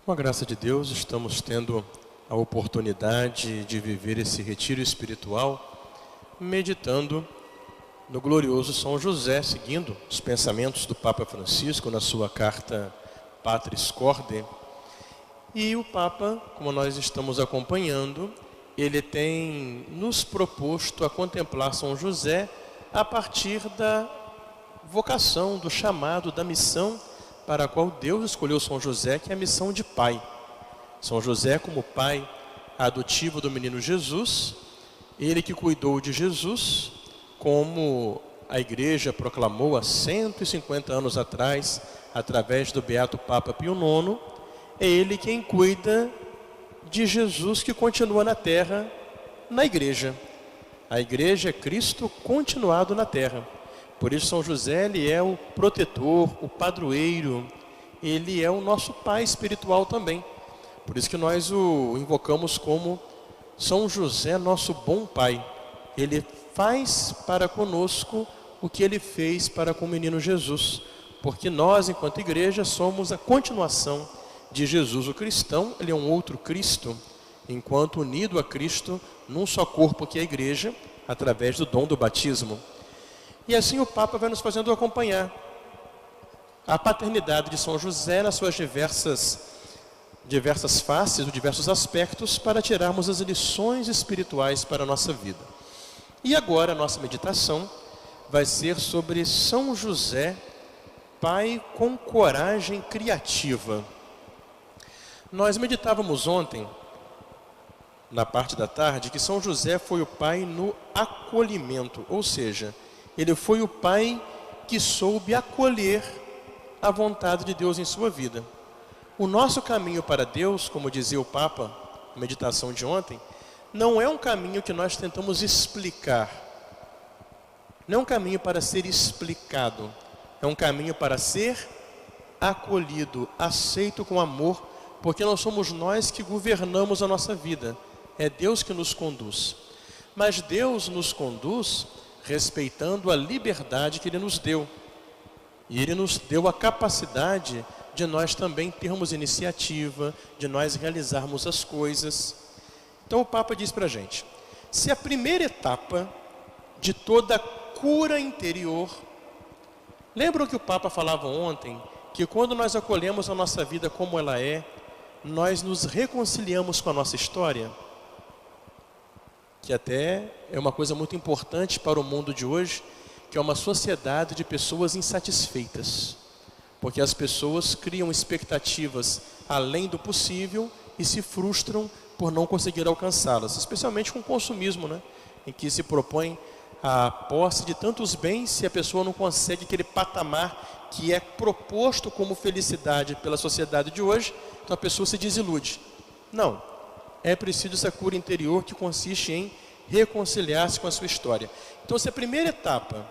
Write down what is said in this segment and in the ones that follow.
Com a graça de Deus, estamos tendo a oportunidade de viver esse retiro espiritual, meditando no glorioso São José, seguindo os pensamentos do Papa Francisco na sua carta Patris Corde. E o Papa, como nós estamos acompanhando, ele tem nos proposto a contemplar São José a partir da vocação, do chamado, da missão para a qual Deus escolheu São José, que é a missão de pai. São José como pai adotivo do menino Jesus, ele que cuidou de Jesus, como a igreja proclamou há 150 anos atrás, através do beato Papa Pio IX, é ele quem cuida de Jesus que continua na terra, na igreja. A igreja é Cristo continuado na terra. Por isso São José, ele é o protetor, o padroeiro, ele é o nosso pai espiritual também. Por isso que nós o invocamos como São José, nosso bom pai. Ele faz para conosco o que ele fez para com o menino Jesus. Porque nós, enquanto igreja, somos a continuação de Jesus. O cristão, ele é um outro Cristo, enquanto unido a Cristo num só corpo que é a igreja, através do dom do batismo. E assim o Papa vai nos fazendo acompanhar a paternidade de São José nas suas diversas faces, diversos aspectos, para tirarmos as lições espirituais para a nossa vida. E agora a nossa meditação vai ser sobre São José, pai com coragem criativa. Nós meditávamos ontem, na parte da tarde, que São José foi o pai no acolhimento, ou seja, ele foi o pai que soube acolher a vontade de Deus em sua vida. O nosso caminho para Deus, como dizia o Papa, na meditação de ontem, não é um caminho que nós tentamos explicar. Não é um caminho para ser explicado. É um caminho para ser acolhido, aceito com amor, porque não somos nós que governamos a nossa vida. É Deus que nos conduz. Mas Deus nos conduz respeitando a liberdade que Ele nos deu. E Ele nos deu a capacidade de nós também termos iniciativa, de nós realizarmos as coisas. Então o Papa diz para a gente, se a primeira etapa de toda cura interior, lembram que o Papa falava ontem, que quando nós acolhemos a nossa vida como ela é, nós nos reconciliamos com a nossa história? Que até é uma coisa muito importante para o mundo de hoje, que é uma sociedade de pessoas insatisfeitas. Porque as pessoas criam expectativas além do possível e se frustram por não conseguir alcançá-las. Especialmente com o consumismo, né? Em que se propõe a posse de tantos bens se a pessoa não consegue aquele patamar que é proposto como felicidade pela sociedade de hoje, então a pessoa se desilude. Não. É preciso essa cura interior que consiste em reconciliar-se com a sua história. Então, se a primeira etapa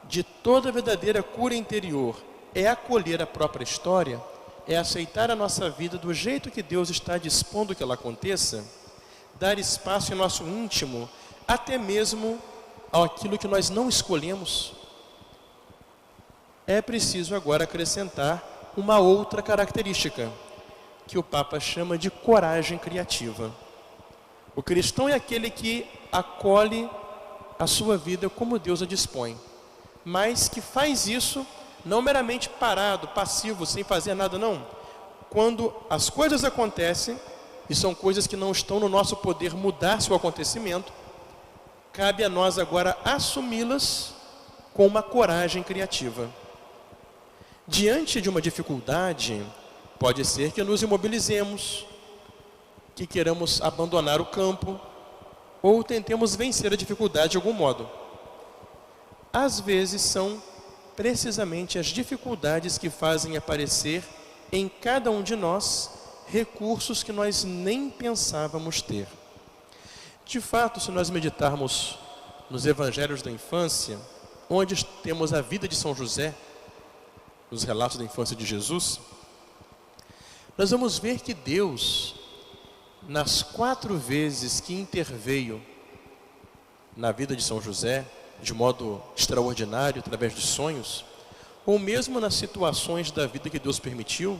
de toda verdadeira cura interior é acolher a própria história, é aceitar a nossa vida do jeito que Deus está dispondo que ela aconteça, dar espaço em nosso íntimo, até mesmo àquilo que nós não escolhemos, é preciso agora acrescentar uma outra característica, que o Papa chama de coragem criativa. O cristão é aquele que acolhe a sua vida como Deus a dispõe, mas que faz isso não meramente parado, passivo, sem fazer nada, não. Quando as coisas acontecem, e são coisas que não estão no nosso poder mudar seu acontecimento, cabe a nós agora assumi-las com uma coragem criativa. Diante de uma dificuldade, pode ser que nos imobilizemos, que queiramos abandonar o campo, ou tentemos vencer a dificuldade de algum modo. Às vezes são precisamente as dificuldades que fazem aparecer em cada um de nós recursos que nós nem pensávamos ter. De fato, se nós meditarmos nos evangelhos da infância, onde temos a vida de São José, nos relatos da infância de Jesus, nós vamos ver que Deus, nas 4 vezes que interveio na vida de São José, de modo extraordinário, através dos sonhos, ou mesmo nas situações da vida que Deus permitiu,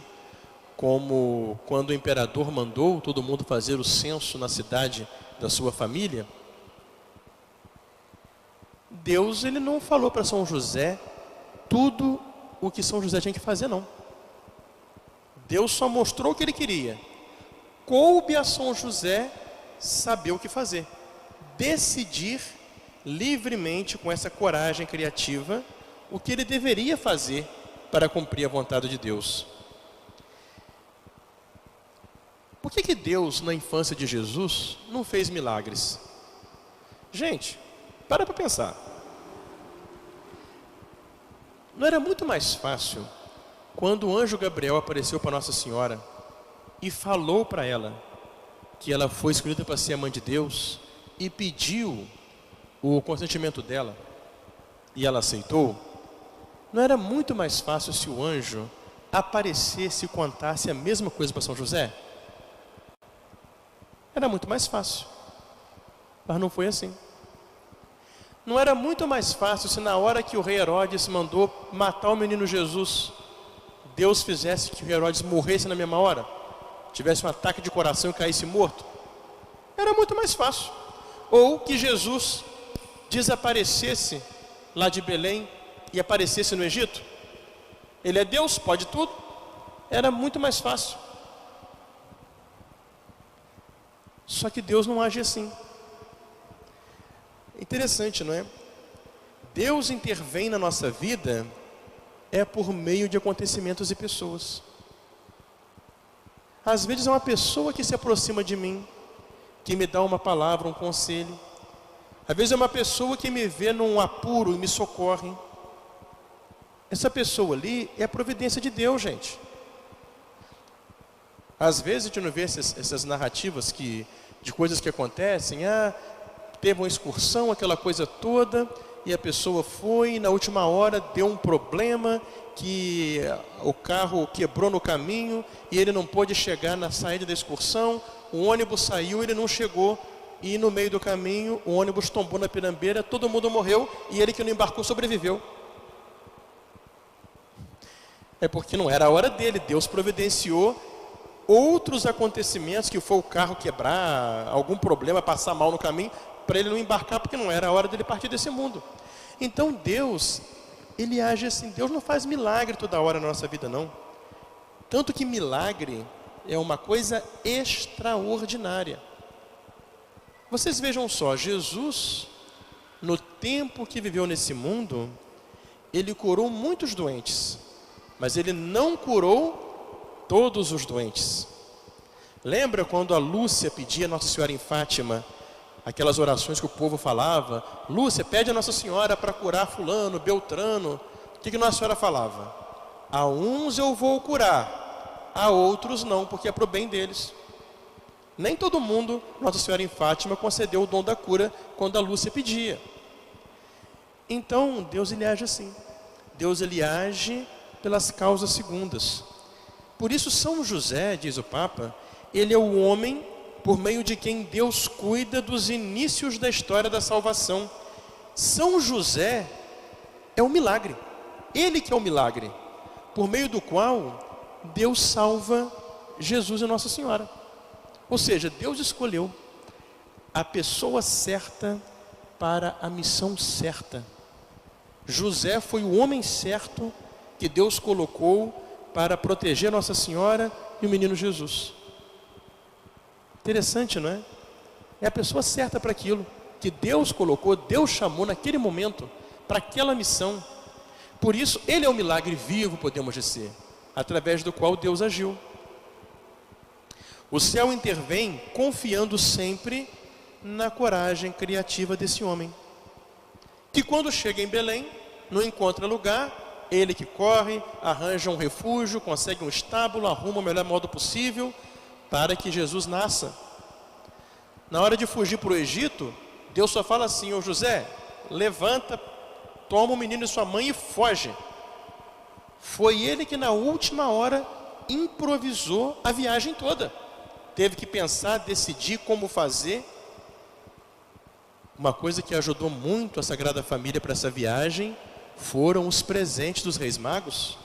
como quando o imperador mandou todo mundo fazer o censo na cidade da sua família, Deus ele não falou para São José tudo o que São José tinha que fazer, não. Deus só mostrou o que ele queria. Coube a São José saber o que fazer. Decidir livremente, com essa coragem criativa, o que ele deveria fazer para cumprir a vontade de Deus. Por que Deus, na infância de Jesus, não fez milagres? Gente, para pensar. Não era muito mais fácil quando o anjo Gabriel apareceu para Nossa Senhora e falou para ela que ela foi escolhida para ser a mãe de Deus e pediu o consentimento dela e ela aceitou? Não era muito mais fácil se o anjo aparecesse e contasse a mesma coisa para São José? Era muito mais fácil, mas não foi assim. Não era muito mais fácil se na hora que o rei Herodes mandou matar o menino Jesus, Deus fizesse que o rei Herodes morresse na mesma hora? Tivesse um ataque de coração e caísse morto? Era muito mais fácil. Ou que Jesus desaparecesse lá de Belém e aparecesse no Egito? Ele é Deus, pode tudo. Era muito mais fácil. Só que Deus não age assim. Interessante, não é? Deus intervém na nossa vida por meio de acontecimentos e pessoas. Às vezes é uma pessoa que se aproxima de mim, que me dá uma palavra, um conselho. Às vezes é uma pessoa que me vê num apuro e me socorre. Essa pessoa ali é a providência de Deus, gente. Às vezes a gente não vê essas narrativas de coisas que acontecem. Teve uma excursão, aquela coisa toda, e a pessoa foi, e na última hora deu um problema, que o carro quebrou no caminho, e ele não pôde chegar na saída da excursão, o ônibus saiu, ele não chegou, e no meio do caminho, o ônibus tombou na pirambeira, todo mundo morreu, e ele que não embarcou sobreviveu. É porque não era a hora dele, Deus providenciou outros acontecimentos, que foi o carro quebrar, algum problema, passar mal no caminho, para ele não embarcar, porque não era a hora dele partir desse mundo. Então Deus, ele age assim. Deus não faz milagre toda hora na nossa vida, não. Tanto que milagre é uma coisa extraordinária. Vocês vejam só, Jesus, no tempo que viveu nesse mundo, ele curou muitos doentes, mas ele não curou todos os doentes. Lembra quando a Lúcia pedia a Nossa Senhora em Fátima, aquelas orações que o povo falava? Lúcia, pede a Nossa Senhora para curar fulano, beltrano. O que Nossa Senhora falava? A uns eu vou curar, a outros não, porque é para o bem deles. Nem todo mundo, Nossa Senhora em Fátima, concedeu o dom da cura quando a Lúcia pedia. Então, Deus ele age assim. Deus ele age pelas causas segundas. Por isso, São José, diz o Papa, ele é o homem por meio de quem Deus cuida dos inícios da história da salvação. São José é um milagre. Ele que é o milagre, por meio do qual Deus salva Jesus e Nossa Senhora. Ou seja, Deus escolheu a pessoa certa para a missão certa. José foi o homem certo que Deus colocou para proteger Nossa Senhora e o menino Jesus. Interessante, não é? É a pessoa certa para aquilo que Deus colocou, Deus chamou naquele momento para aquela missão. Por isso, ele é um milagre vivo, podemos dizer, através do qual Deus agiu. O céu intervém confiando sempre na coragem criativa desse homem, que quando chega em Belém, não encontra lugar, ele que corre, arranja um refúgio, consegue um estábulo, arruma o melhor modo possível para que Jesus nasça. Na hora de fugir para o Egito, Deus só fala assim: ô José, levanta, toma o menino e sua mãe e foge. Foi ele que na última hora improvisou a viagem toda. Teve que pensar, decidir como fazer. Uma coisa que ajudou muito a Sagrada Família para essa viagem foram os presentes dos Reis Magos.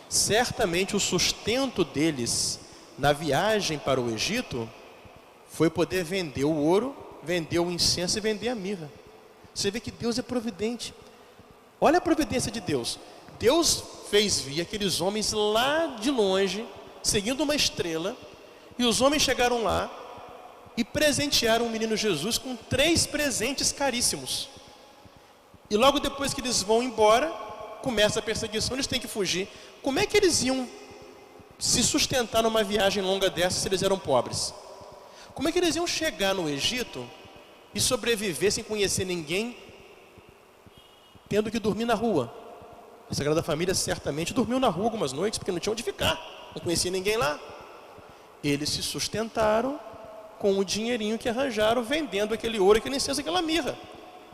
Certamente o sustento deles na viagem para o Egito foi poder vender o ouro, vender o incenso e vender a mirra. Você vê que Deus é providente. Olha a providência de Deus. Deus fez vir aqueles homens lá de longe, seguindo uma estrela, e os homens chegaram lá e presentearam o menino Jesus com 3 presentes caríssimos. E logo depois que eles vão embora, começa a perseguição, eles têm que fugir. Como é que eles iam se sustentar numa viagem longa dessa se eles eram pobres? Como é que eles iam chegar no Egito e sobreviver sem conhecer ninguém, tendo que dormir na rua? A Sagrada Família certamente dormiu na rua algumas noites, porque não tinha onde ficar, não conhecia ninguém lá. Eles se sustentaram com o dinheirinho que arranjaram, vendendo aquele ouro, aquele incenso, aquela mirra.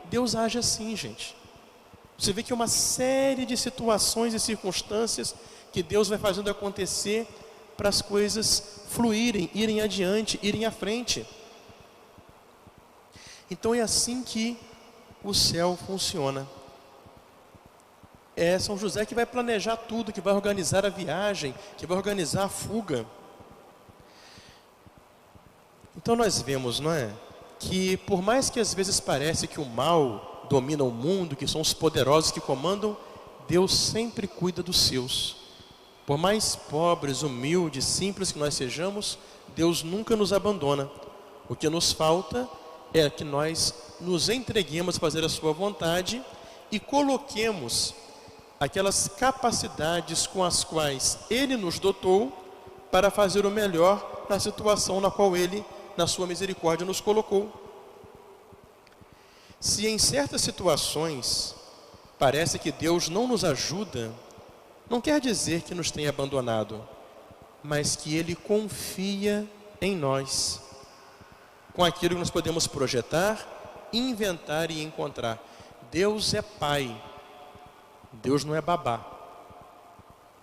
Deus age assim, gente. Você vê que é uma série de situações e circunstâncias que Deus vai fazendo acontecer para as coisas fluírem, irem adiante, irem à frente. Então é assim que o céu funciona. É São José que vai planejar tudo, que vai organizar a viagem, que vai organizar a fuga. Então nós vemos, não é? Que por mais que às vezes pareça que o mal domina o mundo, que são os poderosos que comandam, Deus sempre cuida dos seus. Por mais pobres, humildes, simples que nós sejamos, Deus nunca nos abandona. O que nos falta é que nós nos entreguemos a fazer a sua vontade e coloquemos aquelas capacidades com as quais Ele nos dotou para fazer o melhor na situação na qual Ele, na sua misericórdia, nos colocou. Se em certas situações parece que Deus não nos ajuda, não quer dizer que nos tenha abandonado, mas que Ele confia em nós, com aquilo que nós podemos projetar, inventar e encontrar. Deus é Pai, Deus não é babá.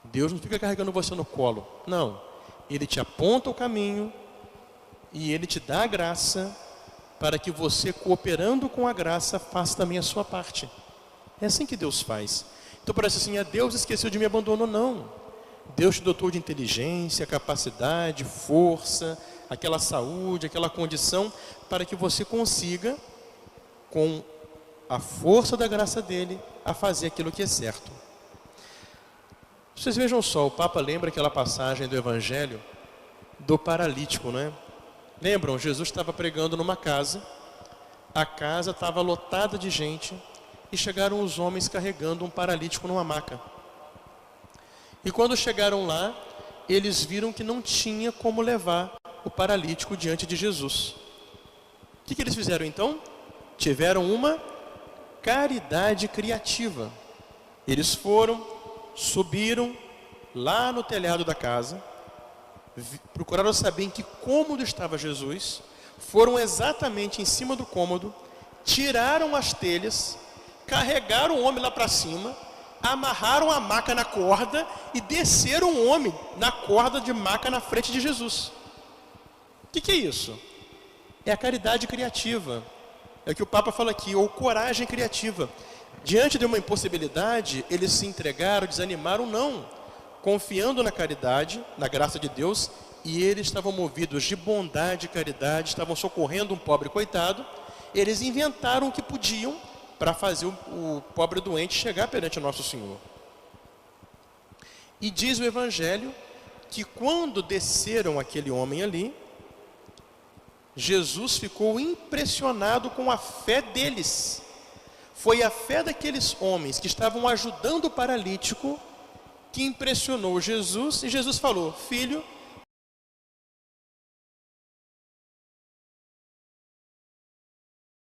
Deus não fica carregando você no colo, não. Ele te aponta o caminho e Ele te dá a graça para que você, cooperando com a graça, faça também a sua parte. É assim que Deus faz. Então parece assim, Deus esqueceu de me abandonar, não. Deus te dotou de inteligência, capacidade, força, aquela saúde, aquela condição, para que você consiga, com a força da graça dele, a fazer aquilo que é certo. Vocês vejam só, o Papa lembra aquela passagem do Evangelho do paralítico, não é? Lembram? Jesus estava pregando numa casa, a casa estava lotada de gente, e chegaram os homens carregando um paralítico numa maca. E quando chegaram lá, eles viram que não tinha como levar o paralítico diante de Jesus. O que eles fizeram então? Tiveram uma caridade criativa. Eles foram, subiram lá no telhado da casa, procuraram saber em que cômodo estava Jesus, foram exatamente em cima do cômodo, tiraram as telhas, carregaram o homem lá para cima, amarraram a maca na corda e desceram o homem na corda de maca na frente de Jesus. O que é isso? É a caridade criativa. É o que o Papa fala aqui, ou coragem criativa. Diante de uma impossibilidade, eles se entregaram, desanimaram, não. Confiando na caridade, na graça de Deus, e eles estavam movidos de bondade e caridade, estavam socorrendo um pobre coitado, eles inventaram o que podiam para fazer o pobre doente chegar perante o nosso Senhor. E diz o Evangelho que quando desceram aquele homem ali, Jesus ficou impressionado com a fé deles. Foi a fé daqueles homens que estavam ajudando o paralítico que impressionou Jesus, e Jesus falou: filho,